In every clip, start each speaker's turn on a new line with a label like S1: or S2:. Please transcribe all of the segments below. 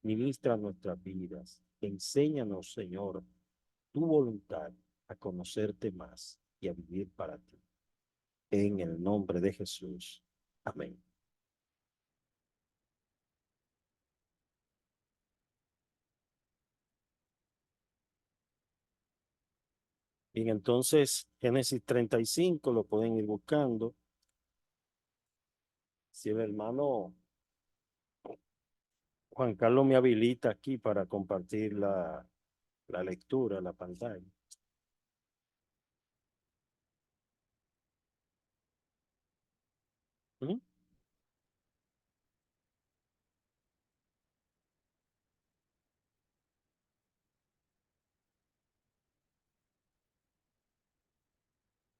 S1: Ministra nuestras vidas. Enséñanos, Señor, tu voluntad a conocerte más y a vivir para ti. En el nombre de Jesús. Amén. Bien, entonces, Génesis 35 lo pueden ir buscando. Si el hermano Juan Carlos me habilita aquí para compartir la lectura, la pantalla. ¿Mm?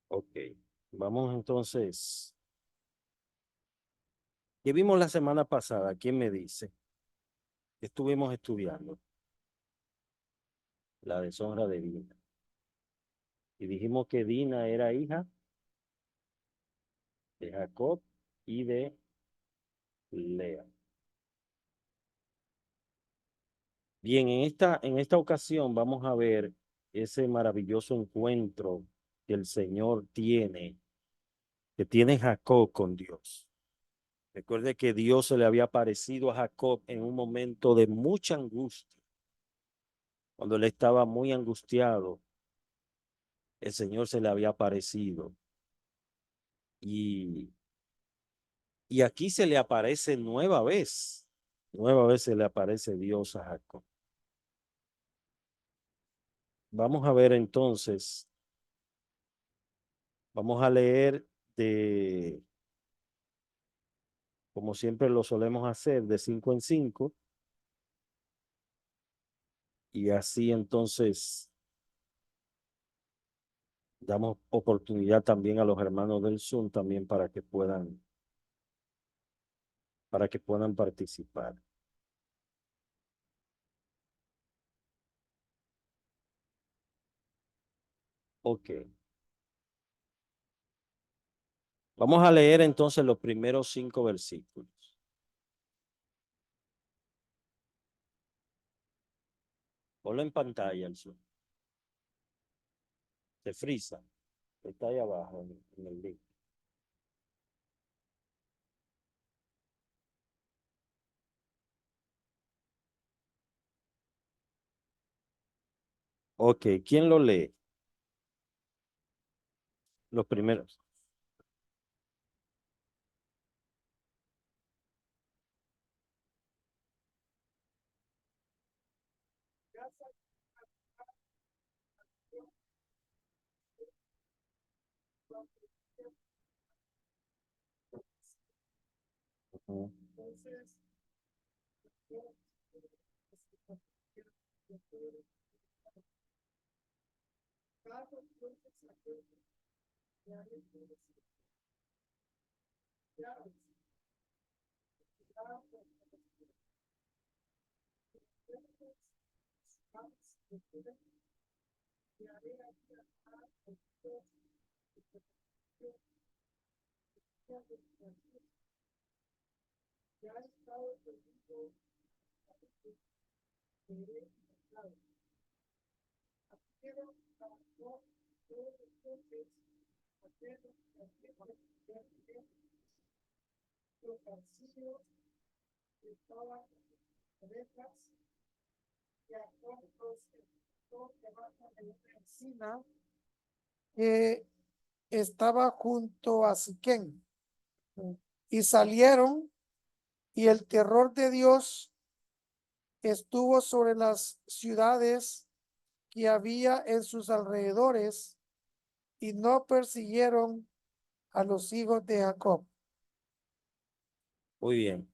S1: Ok, vamos entonces. ¿Qué vimos la semana pasada? ¿Quién me dice? Estuvimos estudiando la deshonra de Dina. Y dijimos que Dina era hija de Jacob y de Lea. Bien, en esta ocasión vamos a ver ese maravilloso encuentro que el Señor tiene, que tiene Jacob con Dios. Recuerde que Dios se le había aparecido a Jacob en un momento de mucha angustia, cuando él estaba muy angustiado, el Señor se le había aparecido. Y, y aquí se le aparece nueva vez se le aparece Dios a Jacob. Vamos a ver entonces, vamos a leer de, como siempre lo solemos hacer, de 5 en 5, y así entonces damos oportunidad también a los hermanos del Zoom también para que puedan participar. Ok. Vamos a leer entonces los primeros 5 versículos. Ponlo en pantalla, el Zoom. Se frisa. Está ahí abajo en el link. Ok, ¿quién lo lee? Los primeros. Ujú.
S2: Que estaba junto a Siquén, y salieron, y el terror de Dios estuvo sobre las ciudades que había en sus alrededores, y no persiguieron a los hijos de Jacob.
S1: Muy bien.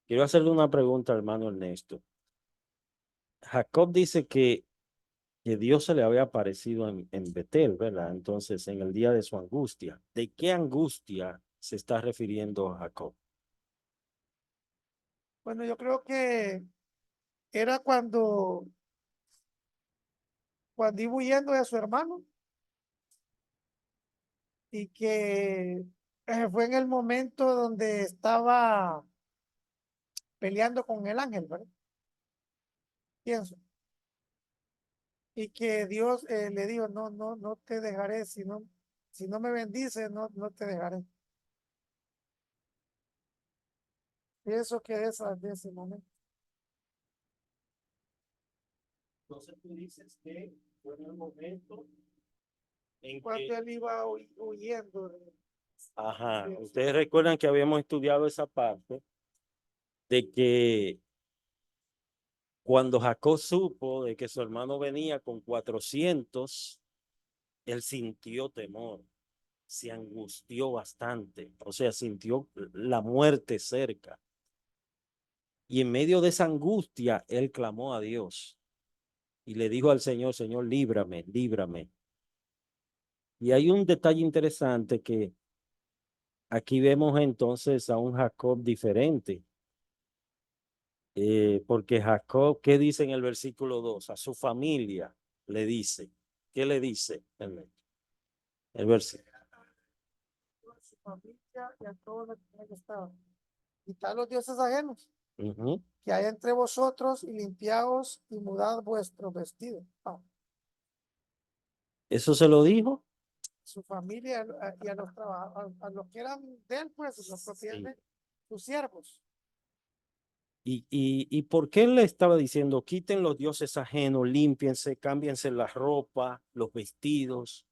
S1: Quiero hacerle una pregunta, hermano Ernesto. Jacob dice que Dios se le había aparecido en Betel, ¿verdad? Entonces, en el día de su angustia. ¿De qué angustia se está refiriendo Jacob?
S2: Bueno, yo creo que era cuando iba huyendo de su hermano, y que fue en el momento donde estaba peleando con el ángel, ¿verdad? Pienso. Y que Dios le dijo, no, no, no te dejaré, si no me bendices, no, no te dejaré. Pienso que de ese momento.
S1: Entonces tú dices que fue en el momento en
S2: Cuando
S1: que,
S2: él iba huyendo.
S1: ajá,
S2: De-
S1: ustedes recuerdan que habíamos estudiado esa parte de que cuando Jacob supo de que su hermano venía con 400, él sintió temor, se angustió bastante, o sea, sintió la muerte cerca. Y en medio de esa angustia, él clamó a Dios y le dijo al Señor, Señor, líbrame, líbrame. Y hay un detalle interesante que aquí vemos entonces a un Jacob diferente, porque Jacob, ¿qué dice en el versículo 2? A su familia le dice, ¿qué le dice? El versículo.
S2: a su familia y a todos los que en él estaban. Quitad los dioses ajenos
S1: Ujú.
S2: que hay entre vosotros y limpiaos y mudad vuestros vestidos.
S1: Eso se lo dijo.
S2: Su familia y a los trabajadores, a los que eran de él, pues, los propiedades
S1: Sí.
S2: de sus siervos.
S1: ¿Y por qué él le estaba diciendo, quiten los dioses ajenos, límpiense, cámbiense la ropa, los vestidos?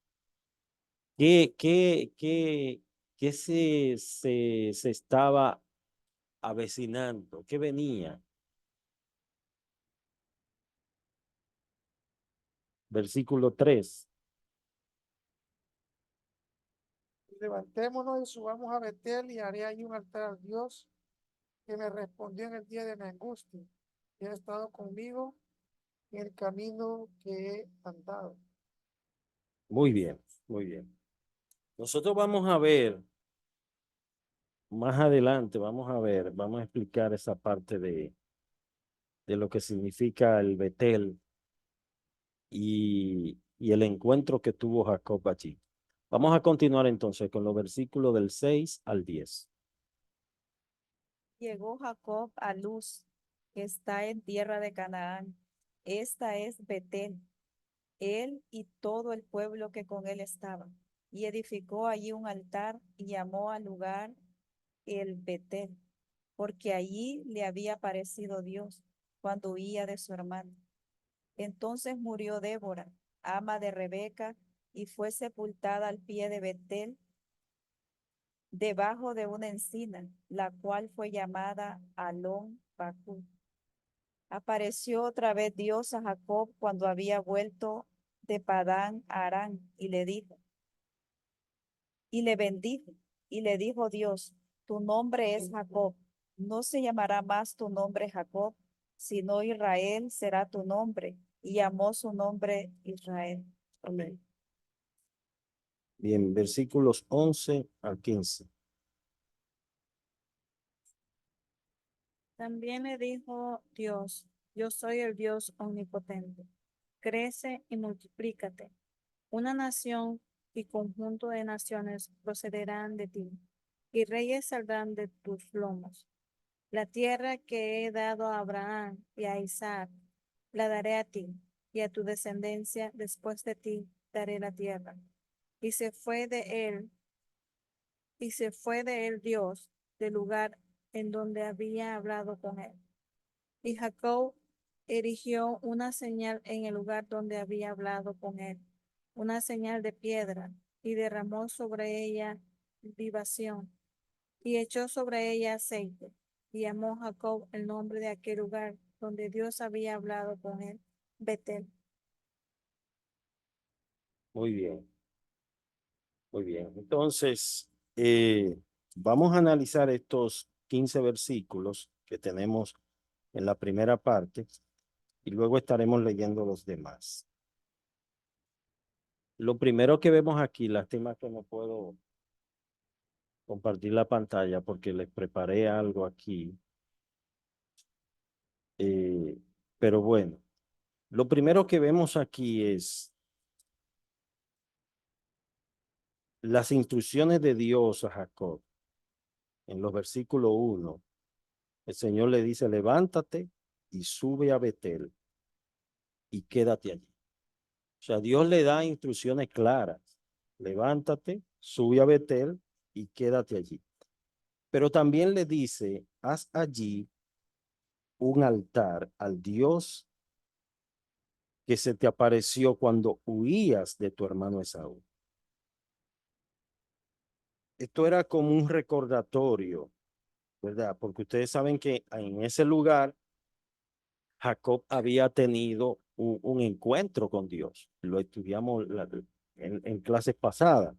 S1: ¿Qué, qué, qué, qué se estaba avecinando? ¿Qué venía? Versículo 3.
S2: Levantémonos y subamos a Betel y haré ahí un altar al Dios que me respondió en el día de mi angustia y ha estado conmigo en el camino que he andado.
S1: Muy bien, muy bien. Nosotros vamos a ver más adelante, vamos a explicar esa parte de lo que significa el Betel y el encuentro que tuvo Jacob allí. Vamos a continuar entonces con los versículos del 6 al 10.
S3: Llegó Jacob a Luz, que está en tierra de Canaán. Esta es Betel, él y todo el pueblo que con él estaba. Y edificó allí un altar y llamó al lugar el Betel, porque allí le había aparecido Dios cuando huía de su hermano. Entonces murió Débora, ama de Rebeca, y fue sepultada al pie de Betel, debajo de una encina, la cual fue llamada Alón Bacú. Apareció otra vez Dios a Jacob cuando había vuelto de Padán a Arán y le dijo, y le bendijo, y le dijo Dios, tu nombre es Jacob, no se llamará más tu nombre Jacob, sino Israel será tu nombre, y llamó su nombre Israel. Amén.
S1: Bien, versículos 11 al 15.
S3: También le dijo Dios, yo soy el Dios omnipotente, crece y multiplícate. Una nación y conjunto de naciones procederán de ti, y reyes saldrán de tus lomos. La tierra que he dado a Abraham y a Isaac, la daré a ti, y a tu descendencia después de ti daré la tierra. Y se fue de él, y se fue de él Dios del lugar en donde había hablado con él. Y Jacob erigió una señal en el lugar donde había hablado con él, una señal de piedra, y derramó sobre ella libación, y echó sobre ella aceite, y llamó Jacob el nombre de aquel lugar donde Dios había hablado con él, Betel.
S1: Muy bien, muy bien. Entonces, vamos a analizar estos 15 versículos que tenemos en la primera parte y luego estaremos leyendo los demás. Lo primero que vemos aquí, lástima que no puedo compartir la pantalla porque les preparé algo aquí. Eh, pero bueno, lo primero que vemos aquí es las instrucciones de Dios a Jacob en los versículos 1. El Señor le dice, levántate y sube a Betel y quédate allí. O sea, Dios le da instrucciones claras. Levántate, sube a Betel y quédate allí. Pero también le dice, haz allí un altar al Dios que se te apareció cuando huías de tu hermano Esaú. Esto era como un recordatorio, ¿verdad? Porque ustedes saben que en ese lugar Jacob había tenido un encuentro con Dios. Lo estudiamos en clases pasadas.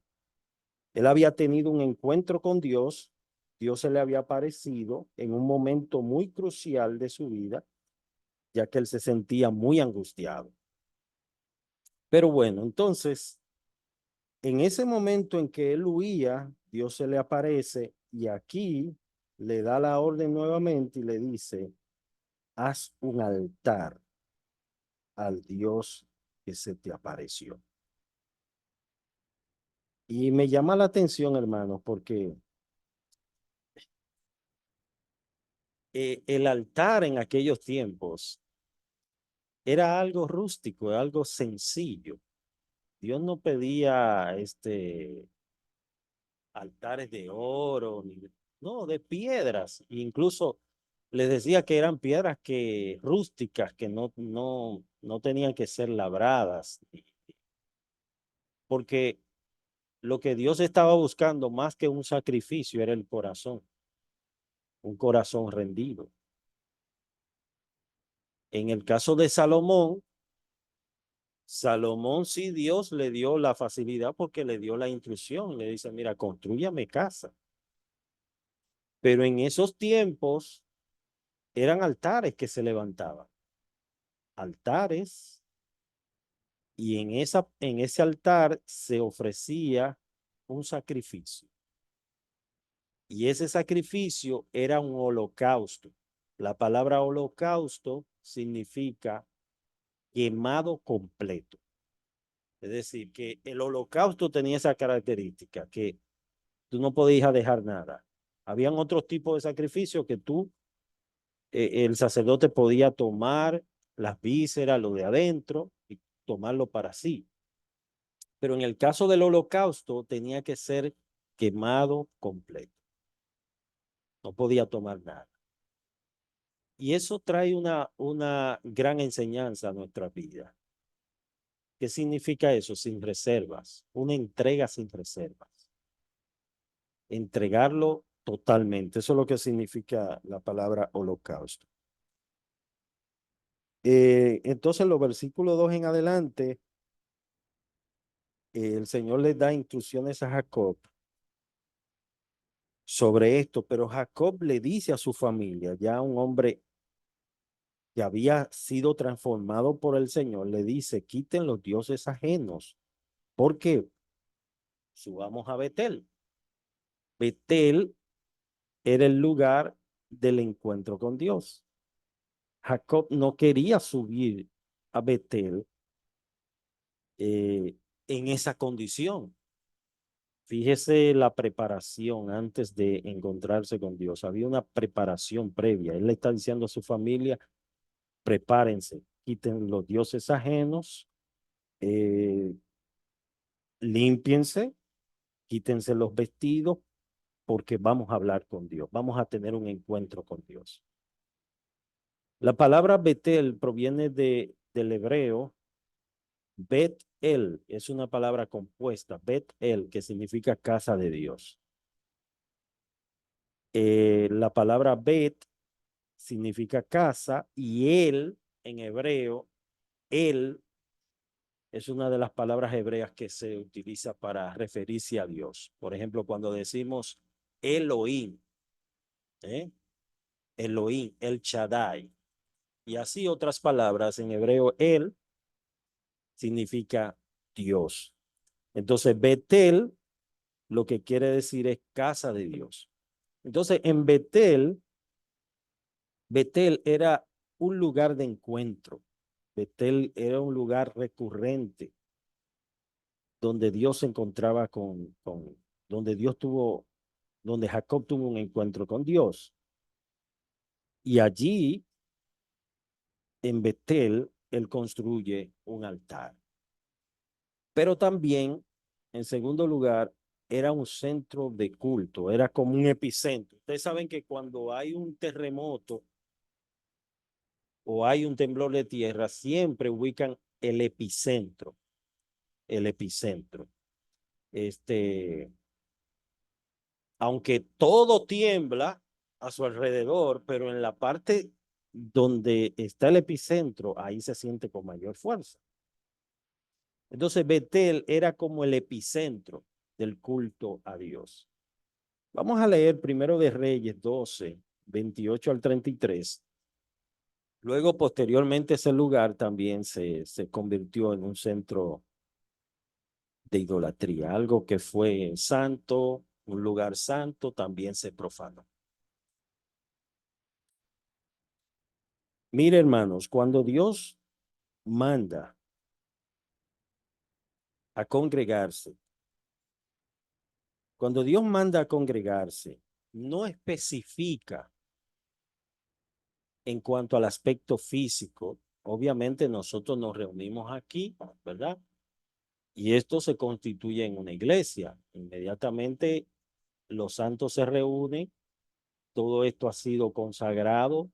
S1: Él había tenido un encuentro con Dios. Dios se le había aparecido en un momento muy crucial de su vida, ya que él se sentía muy angustiado. Pero bueno, entonces, en ese momento en que él huía, Dios se le aparece y aquí le da la orden nuevamente y le dice, haz un altar al Dios que se te apareció. Y me llama la atención, hermano, porque el altar en aquellos tiempos era algo rústico, algo sencillo. Dios no pedía altares de oro, no, de piedras. Incluso les decía que eran piedras que rústicas, que no tenían que ser labradas, porque lo que Dios estaba buscando más que un sacrificio era el corazón, un corazón rendido. En el caso de Salomón, Salomón sí Dios le dio la facilidad porque le dio la instrucción, le dice, mira, construyame casa. Pero en esos tiempos eran altares que se levantaban, altares, y en ese altar se ofrecía un sacrificio. Y ese sacrificio era un holocausto. La palabra holocausto significa quemado completo. Es decir, que el holocausto tenía esa característica, que tú no podías dejar nada. Habían otros tipos de sacrificios que el sacerdote podía tomar las vísceras, lo de adentro, y tomarlo para sí. Pero en el caso del holocausto tenía que ser quemado completo. No podía tomar nada. Y eso trae una gran enseñanza a nuestra vida. ¿Qué significa eso? Sin reservas, una entrega sin reservas. Entregarlo totalmente. Eso es lo que significa la palabra holocausto. Entonces, los versículos 2 en adelante, el Señor le da instrucciones a Jacob sobre esto, pero Jacob le dice a su familia, ya un hombre que había sido transformado por el Señor, le dice, quiten los dioses ajenos, porque subamos a Betel. Betel era el lugar del encuentro con Dios. Jacob no quería subir a Betel en esa condición. Fíjese la preparación antes de encontrarse con Dios. Había una preparación previa. Él le está diciendo a su familia, prepárense, quiten los dioses ajenos, eh, límpiense, quítense los vestidos, porque vamos a hablar con Dios, vamos a tener un encuentro con Dios. La palabra Betel proviene del hebreo Bet-El, es una palabra compuesta, Bet-El, que significa casa de Dios. La palabra Bet significa casa y él en hebreo, él es una de las palabras hebreas que se utiliza para referirse a Dios. Por ejemplo, cuando decimos Elohim, ¿eh? Elohim, El Shaddai. Y así otras palabras en hebreo, él significa Dios. Entonces, Betel lo que quiere decir es casa de Dios. Entonces, en Betel, Betel era un lugar de encuentro. Betel era un lugar recurrente donde Dios se encontraba donde Jacob tuvo un encuentro con Dios. Y allí, en Betel, él construye un altar. Pero también, en segundo lugar, era un centro de culto, era como un epicentro. Ustedes saben que cuando hay un terremoto o hay un temblor de tierra, siempre ubican el epicentro, el epicentro. Aunque todo tiembla a su alrededor, pero en la parte donde está el epicentro, ahí se siente con mayor fuerza. Entonces Betel era como el epicentro del culto a Dios. Vamos a leer primero de Reyes 12, 28 al 33. Luego, posteriormente, ese lugar también se convirtió en un centro de idolatría. Algo que fue santo, un lugar santo, también se profanó. Mire, hermanos, cuando Dios manda a congregarse, cuando Dios manda a congregarse, no especifica en cuanto al aspecto físico. Obviamente nosotros nos reunimos aquí, ¿verdad? Y esto se constituye en una iglesia. Inmediatamente los santos se reúnen, todo esto ha sido consagrado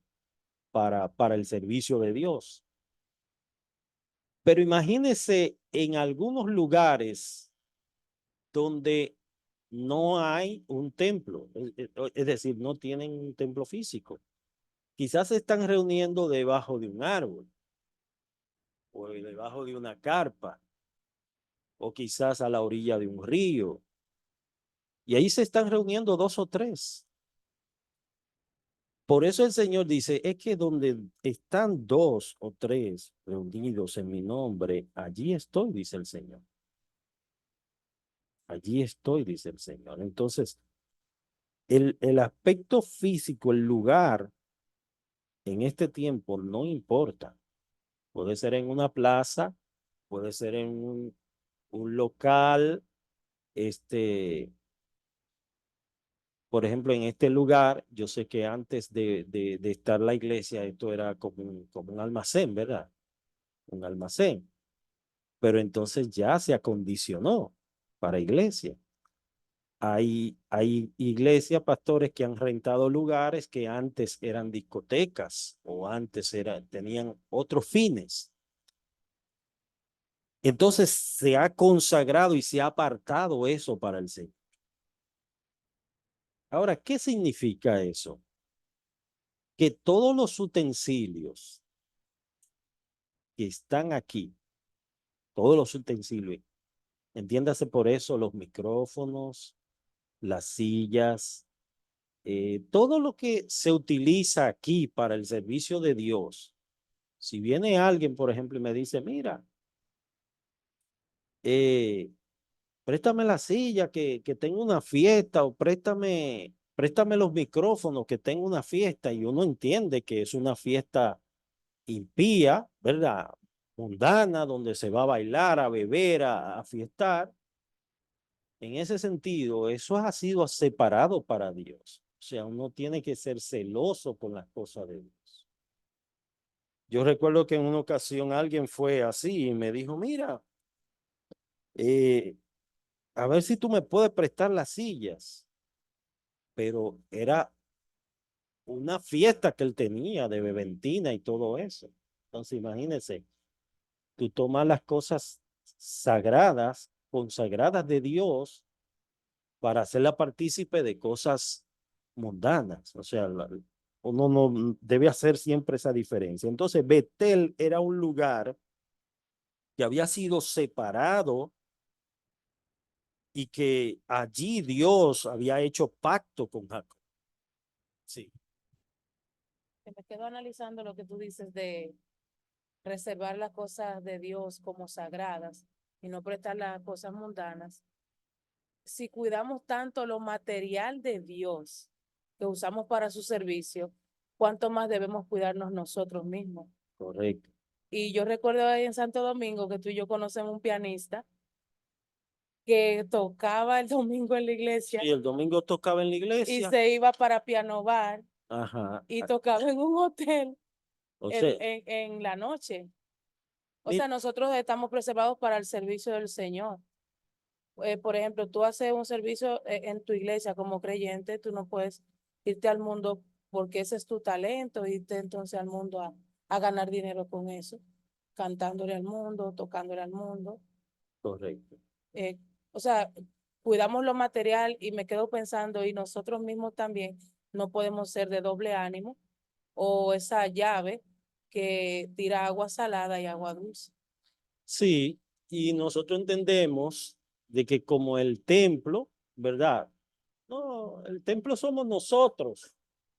S1: para el servicio de Dios. Pero imagínese en algunos lugares donde no hay un templo, es decir, no tienen un templo físico. Quizás se están reuniendo debajo de un árbol o debajo de una carpa o quizás a la orilla de un río. Y ahí se están reuniendo dos o tres. Por eso el Señor dice, es que donde están dos o tres reunidos en mi nombre, allí estoy, dice el Señor. Allí estoy, dice el Señor. Entonces, el aspecto físico, el lugar en este tiempo no importa. Puede ser en una plaza, puede ser en un local, por ejemplo, en este lugar, yo sé que antes de estar la iglesia, esto era como un almacén, ¿verdad? Un almacén. Pero entonces ya se acondicionó para iglesia. Hay iglesias, pastores, que han rentado lugares que antes eran discotecas o antes tenían otros fines. Entonces se ha consagrado y se ha apartado eso para el Señor. Ahora, ¿qué significa eso? Que todos los utensilios que están aquí, todos los utensilios, entiéndase por eso los micrófonos, las sillas, todo lo que se utiliza aquí para el servicio de Dios. Si viene alguien, por ejemplo, y me dice, mira, préstame la silla que tengo una fiesta o préstame los micrófonos que tengo una fiesta y uno entiende que es una fiesta impía, ¿verdad? Mundana, donde se va a bailar, a beber, a fiestar. En ese sentido, eso ha sido separado para Dios. O sea, uno tiene que ser celoso con las cosas de Dios. Yo recuerdo que en una ocasión alguien fue así y me dijo, mira, eh, a ver si tú me puedes prestar las sillas. Pero era una fiesta que él tenía de beventina y todo eso. Entonces, imagínense, tú tomas las cosas sagradas, consagradas de Dios, para hacerla partícipe de cosas mundanas. O sea, uno no debe hacer siempre esa diferencia. Entonces, Betel era un lugar que había sido separado y que allí Dios había hecho pacto con Jacob. Sí,
S4: Que me quedo analizando lo que tú dices de reservar las cosas de Dios como sagradas y no prestar las cosas mundanas. Si cuidamos tanto lo material de Dios que usamos para su servicio, ¿cuánto más debemos cuidarnos nosotros mismos?
S1: correcto.
S4: Y yo recuerdo ahí en Santo Domingo que tú y yo conocemos un pianista que tocaba el domingo en la iglesia
S1: Sí, el domingo tocaba en la
S4: y
S1: iglesia.
S4: se iba para Piano Bar
S1: Ajá.
S4: y tocaba en un hotel
S1: O sea,
S4: en la noche. O
S1: mi-
S4: sea, nosotros estamos preservados para el servicio del Señor. Por ejemplo, tú haces un servicio en tu iglesia como creyente, tú no puedes irte al mundo porque ese es tu talento, irte entonces al mundo a ganar dinero con eso, cantándole al mundo, tocándole al mundo.
S1: correcto.
S4: Eh, o sea, cuidamos lo material y me quedo pensando, y nosotros mismos también no podemos ser de doble ánimo o esa llave que tira agua salada y agua dulce.
S1: Sí, y nosotros entendemos de que como el templo, ¿verdad? No, el templo somos nosotros.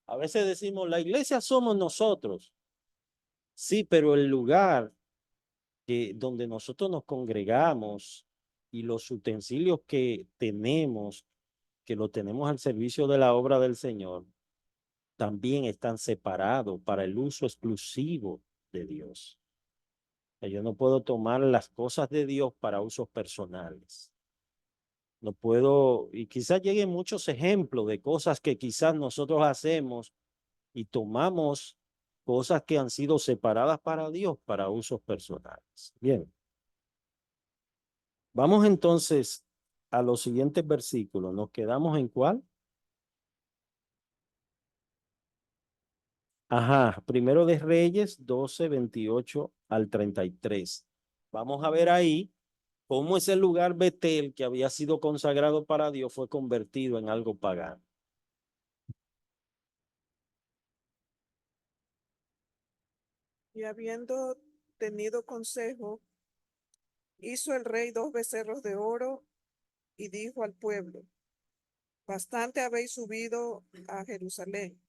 S1: A veces decimos, la iglesia somos nosotros. Sí, pero el lugar donde nosotros nos congregamos y los utensilios que tenemos, que lo tenemos al servicio de la obra del Señor, también están separados para el uso exclusivo de Dios. Yo no puedo tomar las cosas de Dios para usos personales. No puedo, y quizás lleguen muchos ejemplos de cosas que quizás nosotros hacemos y tomamos cosas que han sido separadas para Dios para usos personales. Bien, vamos entonces a los siguientes versículos. ¿Nos quedamos en cuál? Ajá, Primero de Reyes 12, 28 al 33. Vamos a ver ahí cómo ese lugar Betel que había sido consagrado para Dios fue convertido en algo pagano.
S5: Y habiendo tenido consejo, hizo el rey 2 becerros de oro y dijo al pueblo: Bastante habéis subido a Jerusalén.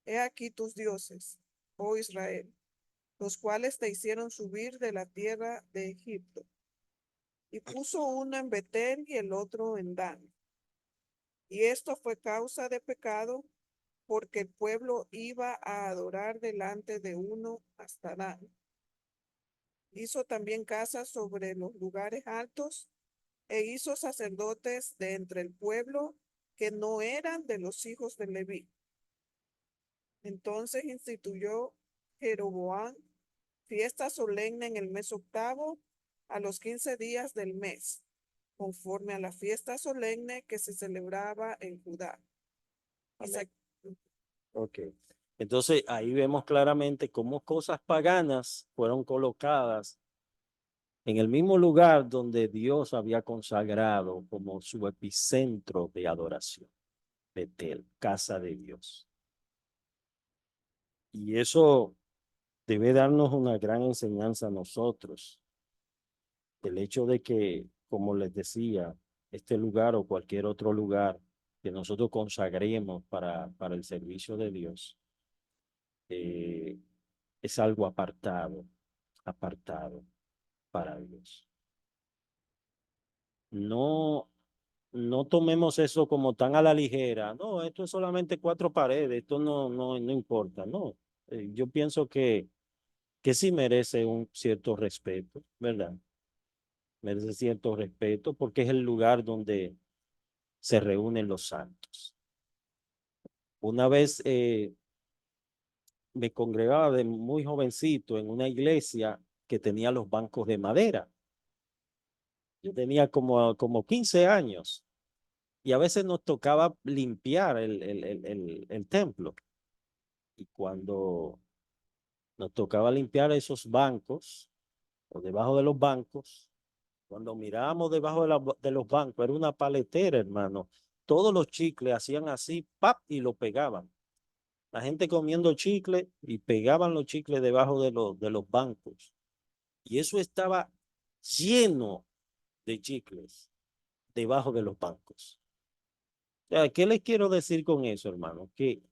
S5: He aquí tus dioses, oh Israel, los cuales te hicieron subir de la tierra de Egipto. Y puso uno en Betel y el otro en Dan. Y esto fue causa de pecado, porque el pueblo iba a adorar delante de uno hasta Dan. Hizo también casas sobre los lugares altos e hizo sacerdotes de entre el pueblo que no eran de los hijos de Leví. Entonces instituyó Jeroboam fiesta solemne en el mes octavo, a los 15 días del mes, conforme a la fiesta solemne que se celebraba en Judá. Y
S1: Amén. Ok. Entonces ahí vemos claramente cómo cosas paganas fueron colocadas en el mismo lugar donde Dios había consagrado como su epicentro de adoración, Betel, casa de Dios. Y eso debe darnos una gran enseñanza a nosotros. El hecho de que, como les decía, este lugar o cualquier otro lugar que nosotros consagremos para el servicio de Dios, eh, es algo apartado, apartado para Dios. No, no tomemos eso como tan a la ligera. No, esto es solamente cuatro paredes, esto no importa. No, yo pienso que sí merece un cierto respeto, ¿verdad? Merece cierto respeto porque es el lugar donde se reúnen los santos. Una vez me congregaba de muy jovencito en una iglesia que tenía los bancos de madera. Yo tenía como 15 años y a veces nos tocaba limpiar el templo. Y cuando nos tocaba limpiar esos bancos o debajo de los bancos, cuando mirábamos debajo de los bancos, era una paletera, hermano. Todos los chicles hacían así, ¡pap! Y lo pegaban. La gente comiendo chicle y pegaban los chicles debajo de los bancos. Y eso estaba lleno de chicles debajo de los bancos. O sea, ¿qué les quiero decir con eso, hermano? Que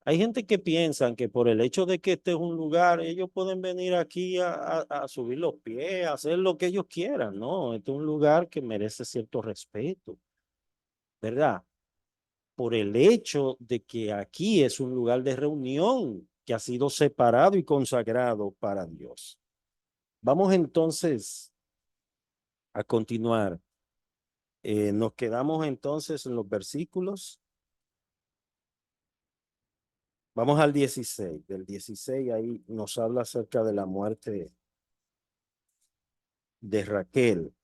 S1: hay gente que piensa que por el hecho de que este es un lugar, ellos pueden venir aquí a subir los pies, a hacer lo que ellos quieran. No, este es un lugar que merece cierto respeto, ¿verdad? Por el hecho de que aquí es un lugar de reunión que ha sido separado y consagrado para Dios. Vamos entonces a continuar. Nos quedamos entonces en los versículos Vamos al 16. Del 16 ahí nos habla acerca de la muerte de Raquel.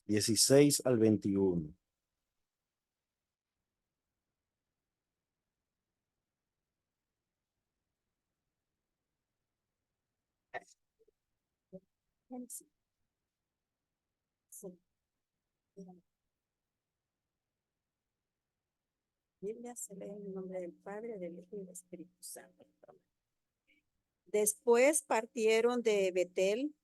S1: 16 al 21.
S3: Sí. Sí. Biblia se lee en el nombre del Padre, del Hijo y del Espíritu Santo. Después partieron de Betel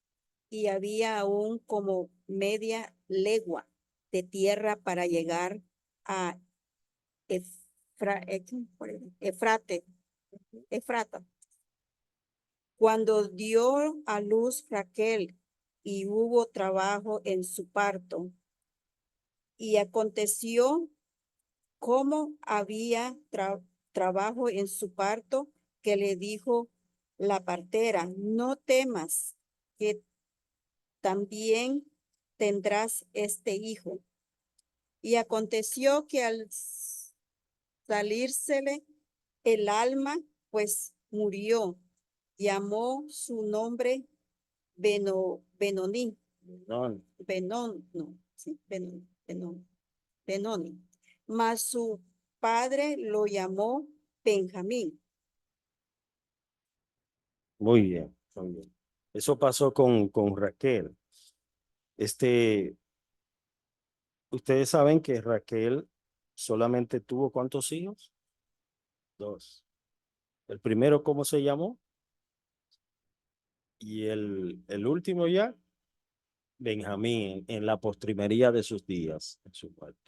S3: y había aún como media legua de tierra para llegar a Efrate, Efrata. Cuando dio a luz Raquel y hubo trabajo en su parto, y aconteció como había trabajo en su parto, que le dijo la partera: no temas, que también tendrás este hijo. Y aconteció que al salírsele el alma, pues murió. Llamó su nombre Benoni,
S1: No,
S3: Benon, no, sí, Benoni. Mas su padre lo llamó Benjamín.
S1: muy bien, muy bien. Eso pasó con Raquel. Ustedes saben que Raquel solamente tuvo ¿cuántos hijos? 2. El primero, ¿cómo se llamó? Y el último ya, Benjamín, en la postrimería de sus días, en su muerte.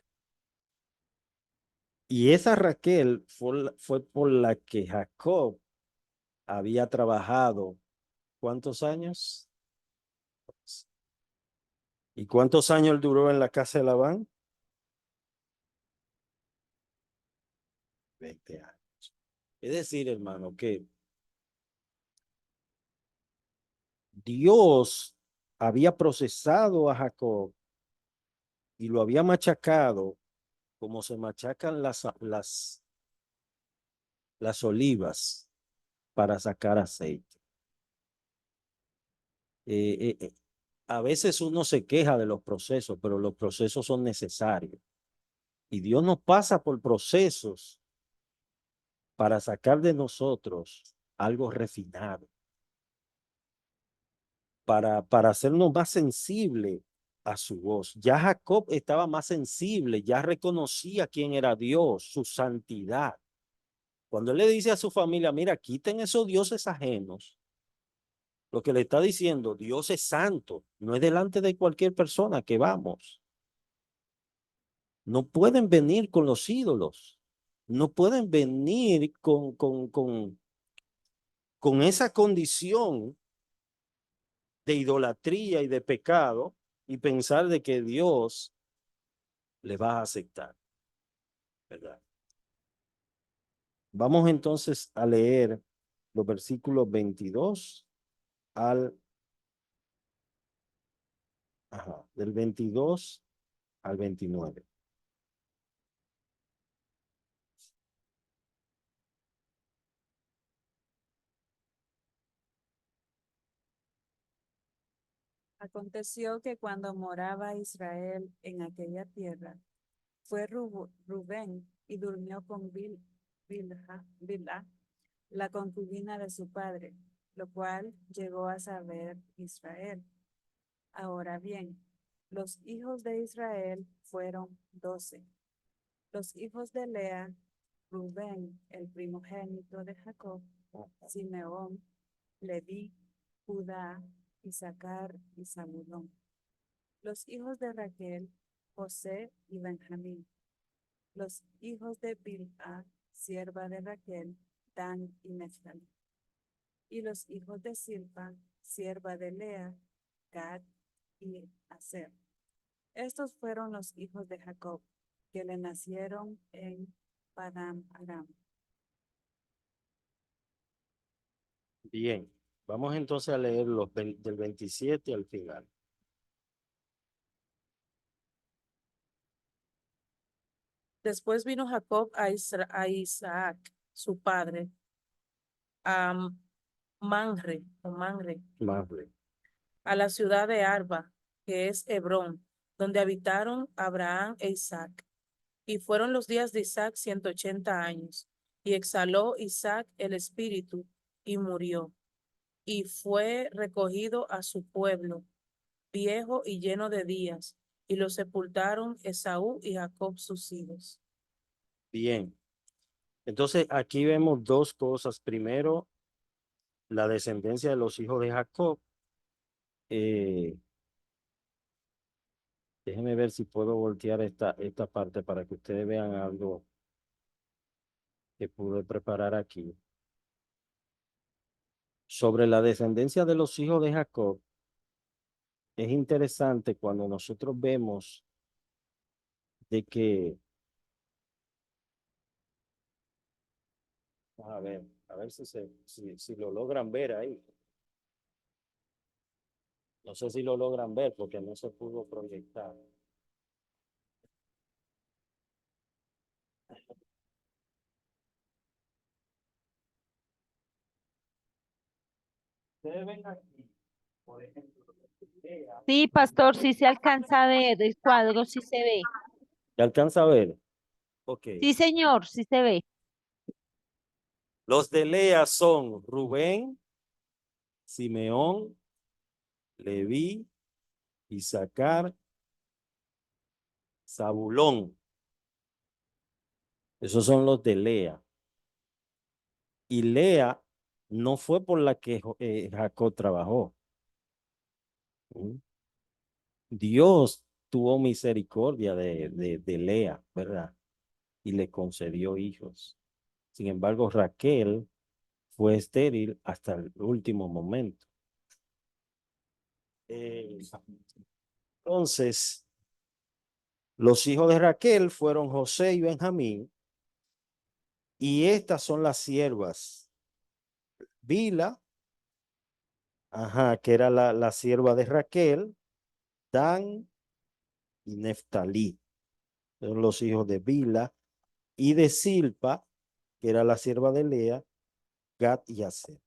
S1: Y esa Raquel fue por la que Jacob había trabajado, ¿cuántos años? ¿Y cuántos años duró en la casa de Labán? 20 años. Es decir, hermano, que Dios había procesado a Jacob y lo había machacado como se machacan las olivas para sacar aceite. Eh, eh, eh, a veces uno se queja de los procesos, pero los procesos son necesarios. Y Dios nos pasa por procesos para sacar de nosotros algo refinado, para hacernos más sensible a su voz. Ya Jacob estaba más sensible, ya reconocía quién era Dios, su santidad. Cuando él le dice a su familia: mira, quiten esos dioses ajenos, lo que le está diciendo: Dios es santo, no es delante de cualquier persona que vamos. No pueden venir con los ídolos, no pueden venir con esa condición de idolatría y de pecado y pensar de que Dios le va a aceptar, ¿verdad? Vamos entonces a leer los versículos 22 al, del 22 al 29.
S3: Aconteció que cuando moraba Israel en aquella tierra, fue Rubén y durmió con Bilha, la concubina de su padre, lo cual llegó a saber Israel. Ahora bien, los hijos de Israel fueron 12. Los hijos de Lea: Rubén, el primogénito de Jacob; Simeón, Leví, Judá, Isaacar y Zabulón. Los hijos de Raquel: José y Benjamín. Los hijos de Bilha, sierva de Raquel: Dan y Neftalí. Y los hijos de Silpa, sierva de Lea: Gad y Aser. Estos fueron los hijos de Jacob, que le nacieron en Padán Aram.
S1: Bien, vamos entonces a leer del 27 al final.
S4: Después vino Jacob a Isaac, su padre, a Manre,
S1: Mamre.
S4: a la ciudad de Arba, que es Hebrón, donde habitaron Abraham e Isaac. Y fueron los días de Isaac 180 años. Y exhaló Isaac el espíritu y murió. Y fue recogido a su pueblo, viejo y lleno de días. Y lo sepultaron Esaú y Jacob sus hijos.
S1: Bien. Entonces aquí vemos dos cosas. Primero, la descendencia de los hijos de Jacob. Déjenme ver si puedo voltear esta parte para que ustedes vean algo que pude preparar aquí. Sobre la descendencia de los hijos de Jacob, es interesante cuando nosotros vemos de que, a ver si lo logran ver ahí. No sé si lo logran ver porque no se pudo proyectar. Ustedes ven aquí, por ejemplo, Lea.
S6: Sí, pastor, sí se alcanza a ver el cuadro, sí se ve.
S1: ¿Se alcanza a ver? Ok.
S6: Sí, señor, sí se ve.
S1: Los de Lea son Rubén, Simeón, Leví, Isaacar, Zabulón. Esos son los de Lea. Y Lea no fue por la que Jacob trabajó. ¿Mm? Dios tuvo misericordia de Lea, ¿verdad? Y le concedió hijos. Sin embargo, Raquel fue estéril hasta el último momento. Entonces, los hijos de Raquel fueron José y Benjamín, y estas son las siervas. Bila, que era la sierva de Raquel, Dan y Neftalí. Son los hijos de Bila, y de Silpa, que era la sierva de Lea, Gad y Aser.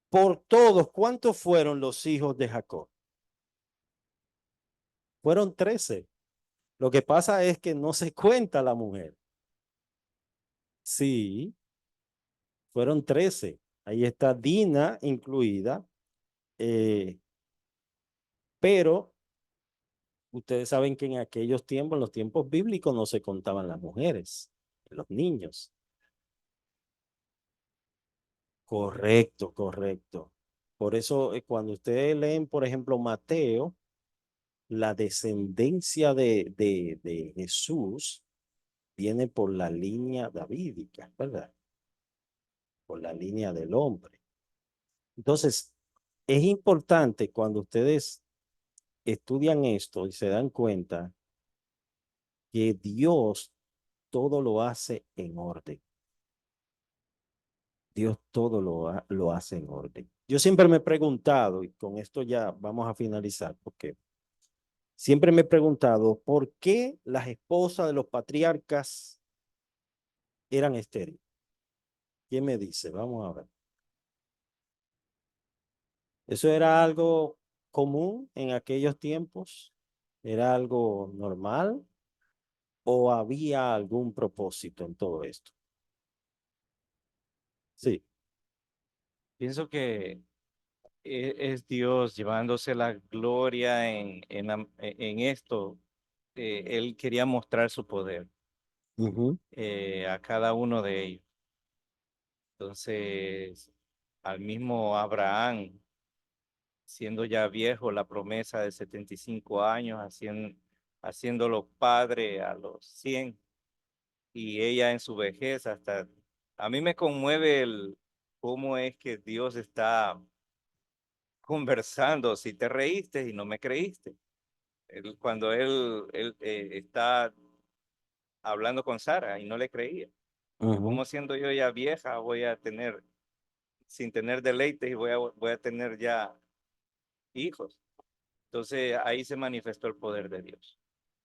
S1: Por todos, ¿cuántos fueron los hijos de Jacob? Fueron 13. Lo que pasa es que no se cuenta la mujer. Sí, fueron 13. Ahí está Dina incluida, pero ustedes saben que en aquellos tiempos, en los tiempos bíblicos, no se contaban las mujeres, los niños. Correcto, correcto. Por eso, cuando ustedes leen, por ejemplo, Mateo, la descendencia de Jesús viene por la línea davídica, ¿verdad? Por la línea del hombre. Entonces, es importante cuando ustedes estudian esto y se dan cuenta que Dios todo lo hace en orden. Dios todo lo hace en orden. Yo siempre me he preguntado, y con esto ya vamos a finalizar, porque siempre me he preguntado por qué las esposas de los patriarcas eran estériles. ¿Quién me dice? Vamos a ver. ¿Eso era algo común en aquellos tiempos? ¿Era algo normal? ¿O había algún propósito en todo esto? Sí.
S7: Pienso que es Dios llevándose la gloria en esto. Él quería mostrar su poder
S1: Ujú.
S7: a cada uno de ellos. Entonces, al mismo Abraham, siendo ya viejo, la promesa de 75 años, haciéndolo padre a los 100, y ella en su vejez hasta... A mí me conmueve cómo es que Dios está conversando, si te reíste y no me creíste. Cuando él está hablando con Sara y no le creía.
S1: Ujú.
S7: ¿Cómo siendo yo ya vieja voy a tener, sin tener deleites y voy a tener ya hijos? Entonces ahí se manifestó el poder de Dios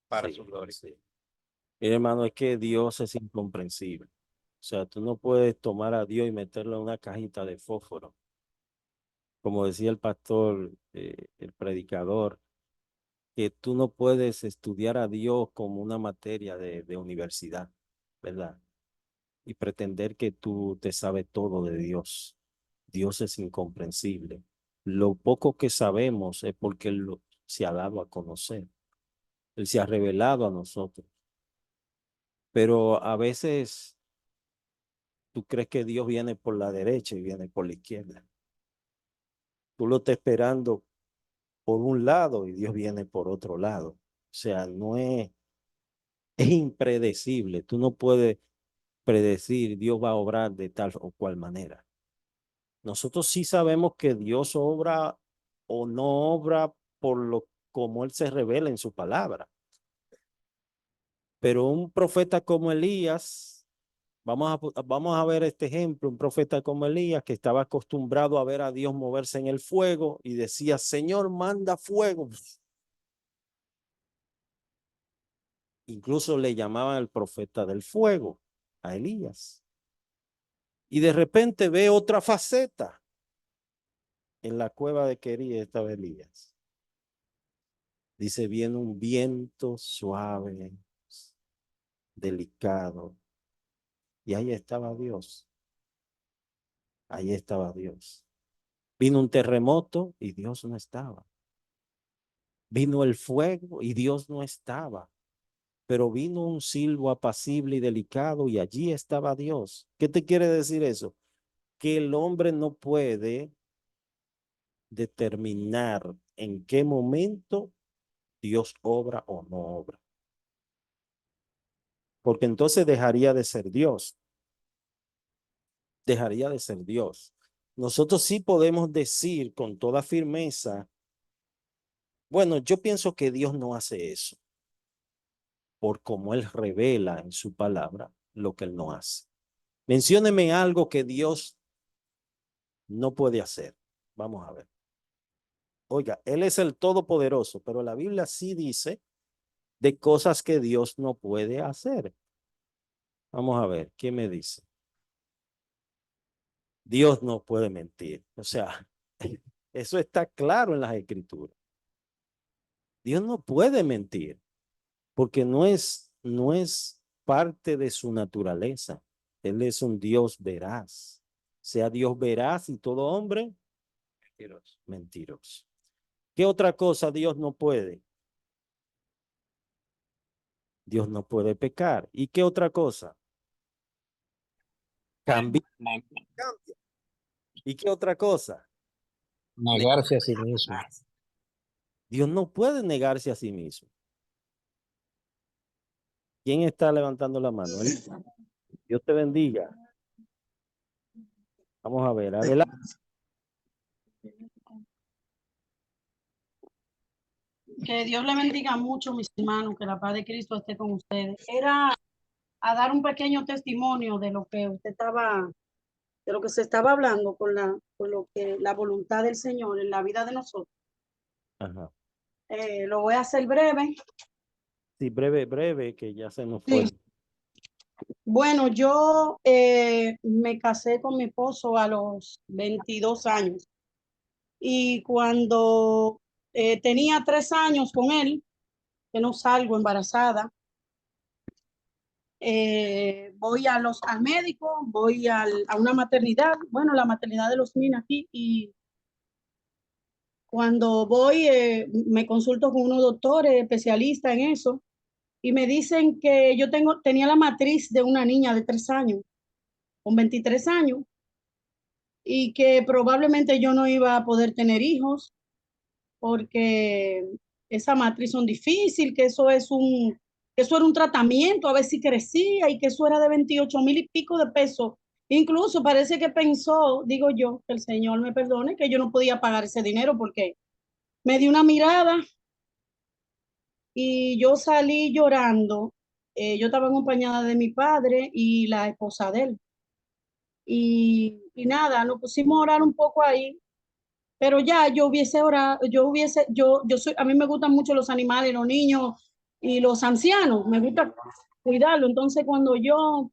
S7: para
S1: Sí,
S7: su gloria.
S1: sí. Mire, hermano, es que Dios es incomprensible. O sea, tú no puedes tomar a Dios y meterlo en una cajita de fósforo. Como decía el pastor, el predicador, que tú no puedes estudiar a Dios como una materia de universidad, ¿verdad? Y pretender que tú te sabes todo de Dios. Dios es incomprensible. Lo poco que sabemos es porque Él se ha dado a conocer. Él se ha revelado a nosotros. Pero a veces tú crees que Dios viene por la derecha y viene por la izquierda. Tú lo estás esperando por un lado y Dios viene por otro lado. O sea, es impredecible. Tú no puedes predecir Dios va a obrar de tal o cual manera. Nosotros sí sabemos que Dios obra o no obra por lo como Él se revela en su palabra. Pero un profeta como Elías, vamos a ver este ejemplo, un profeta como Elías que estaba acostumbrado a ver a Dios moverse en el fuego y decía, Señor, manda fuego. Incluso le llamaban el profeta del fuego a Elías. Y de repente ve otra faceta en la cueva de Quería estaba Elías. Dice, viene un viento suave, delicado. Y ahí estaba Dios. Ahí estaba Dios. Vino un terremoto y Dios no estaba. Vino el fuego y Dios no estaba. Pero vino un silbo apacible y delicado y allí estaba Dios. ¿Qué te quiere decir eso? Que el hombre no puede determinar en qué momento Dios obra o no obra. Porque entonces dejaría de ser Dios. Dejaría de ser Dios. Nosotros sí podemos decir con toda firmeza, bueno, yo pienso que Dios no hace eso, por como Él revela en su palabra lo que Él no hace. Mencióneme algo que Dios no puede hacer. Vamos a ver. Oiga, Él es el Todopoderoso, pero la Biblia sí dice de cosas que Dios no puede hacer. Vamos a ver, ¿qué me dice? Dios no puede mentir. O sea, eso está claro en las Escrituras. Dios no puede mentir porque no es parte de su naturaleza. Él es un Dios veraz. Sea Dios veraz y todo hombre mentiroso. Mentiroso. ¿Qué otra cosa Dios no puede? Dios no puede pecar. ¿Y qué otra cosa? Cambia. ¿Y qué otra cosa?
S8: Negarse a sí mismo.
S1: Dios no puede negarse a sí mismo. ¿Quién está levantando la mano? Dios te bendiga. Vamos a ver, adelante.
S9: Que Dios le bendiga mucho, mis hermanos, que la paz de Cristo esté con ustedes. Era a dar un pequeño testimonio de lo que usted estaba, de lo que se estaba hablando con lo que la voluntad del Señor en la vida de nosotros.
S1: Ajá.
S9: Lo voy a hacer breve.
S1: Sí, breve, que ya se nos fue.
S9: Sí. Bueno, yo me casé con mi esposo a los 22 años y cuando tenía 3 años con él, que no salgo embarazada, voy al médico, voy a una maternidad, bueno, la maternidad de los Minas aquí, y cuando voy me consulto con unos doctores especialistas en eso y me dicen que yo tenía la matriz de una niña de 3 años, con 23 años, y que probablemente yo no iba a poder tener hijos porque esa matriz son difícil, que eso era un tratamiento a ver si crecía y que eso era de 28,000 y pico de pesos. Incluso parece que pensó, digo yo, que el Señor me perdone, que yo no podía pagar ese dinero porque me dio una mirada y yo salí llorando. Yo estaba acompañada de mi padre y la esposa de él. Y nada, nos pusimos a orar un poco ahí, pero ya yo hubiese orado, yo soy, a mí me gustan mucho los animales, los niños y los ancianos, me gusta cuidarlo. Entonces, cuando yo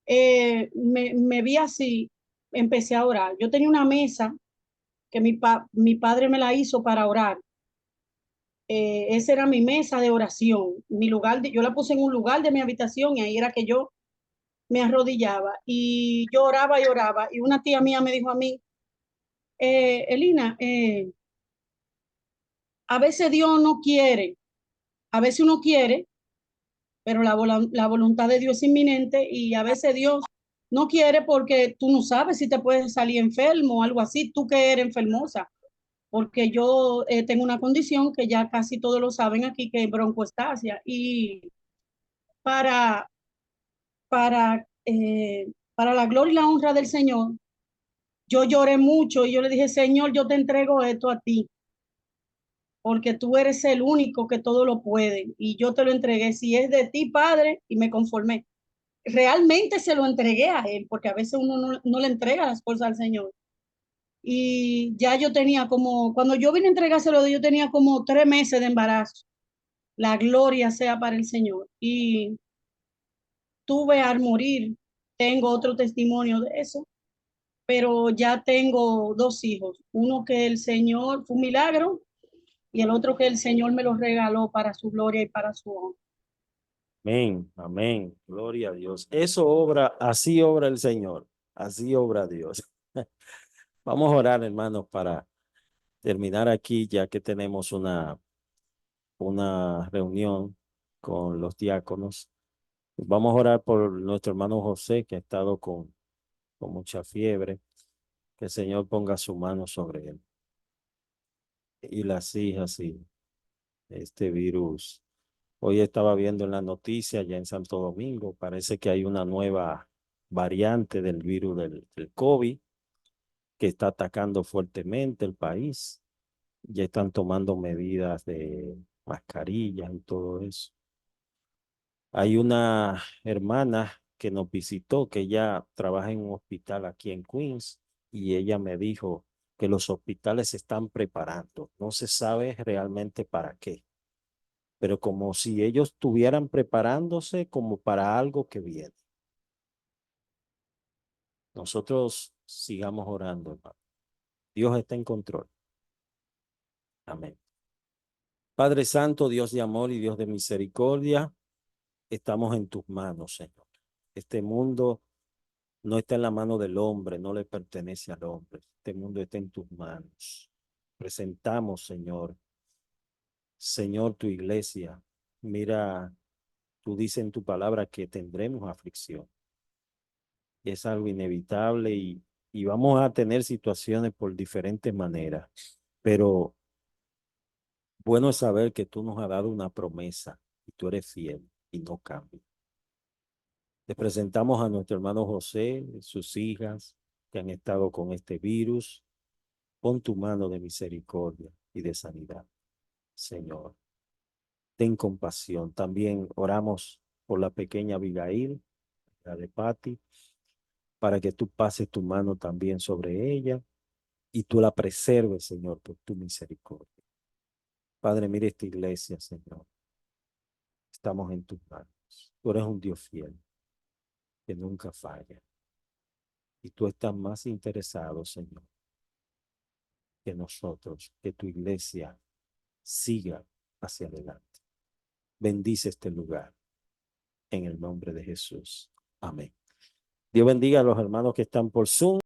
S9: me vi así, empecé a orar. Yo tenía una mesa que mi padre me la hizo para orar. Esa era mi mesa de oración, yo la puse en un lugar de mi habitación y ahí era que yo me arrodillaba y yo oraba y oraba. Y una tía mía me dijo a mí, Elina, a veces Dios no quiere, a veces uno quiere, pero la voluntad de Dios es inminente y a veces Dios no quiere porque tú no sabes si te puedes salir enfermo o algo así, tú que eres enfermosa, porque yo tengo una condición que ya casi todos lo saben aquí, que es broncoestasia y para, para la gloria y la honra del Señor, yo lloré mucho y yo le dije, Señor, yo te entrego esto a ti, porque tú eres el único que todo lo puede y yo te lo entregué. Si es de ti, Padre, y me conformé. Realmente se lo entregué a él, porque a veces uno no le entrega las cosas al Señor. Y ya yo tenía cuando yo vine a entregárselo, yo tenía como 3 meses de embarazo. La gloria sea para el Señor. Y tuve al morir, tengo otro testimonio de eso, pero ya tengo 2 hijos. Uno que el Señor fue un milagro y el otro que el Señor me lo regaló para su gloria y para su honra.
S1: Amén, amén. Gloria a Dios. Eso obra, así obra el Señor. Así obra Dios. Vamos a orar, hermanos, para terminar aquí, ya que tenemos una reunión con los diáconos. Vamos a orar por nuestro hermano José, que ha estado con mucha fiebre. Que el Señor ponga su mano sobre él. Y las hijas y este virus. Hoy estaba viendo en la noticia ya en Santo Domingo, parece que hay una nueva variante del virus del COVID que está atacando fuertemente el país. Ya están tomando medidas de mascarillas y todo eso. Hay una hermana que nos visitó, que ella trabaja en un hospital aquí en Queens, y ella me dijo que los hospitales se están preparando. No se sabe realmente para qué, pero como si ellos estuvieran preparándose como para algo que viene. Nosotros sigamos orando, hermano. Dios está en control. Amén. Padre Santo, Dios de amor y Dios de misericordia, estamos en tus manos, Señor. Este mundo no está en la mano del hombre, no le pertenece al hombre. Este mundo está en tus manos. Presentamos, Señor, tu iglesia. Mira, tú dices en tu palabra que tendremos aflicción. Es algo inevitable y vamos a tener situaciones por diferentes maneras, pero bueno es saber que tú nos has dado una promesa y tú eres fiel y no cambias. Le presentamos a nuestro hermano José, sus hijas que han estado con este virus. Pon tu mano de misericordia y de sanidad, Señor. Ten compasión. También oramos por la pequeña Abigail, la de Patty, para que tú pases tu mano también sobre ella y tú la preserves, Señor, por tu misericordia. Padre, mire esta iglesia, Señor. Estamos en tus manos. Tú eres un Dios fiel, que nunca falla. Y tú estás más interesado, Señor, que nosotros, que tu iglesia siga hacia adelante. Bendice este lugar en el nombre de Jesús. Amén. Dios bendiga a los hermanos que están por Zoom.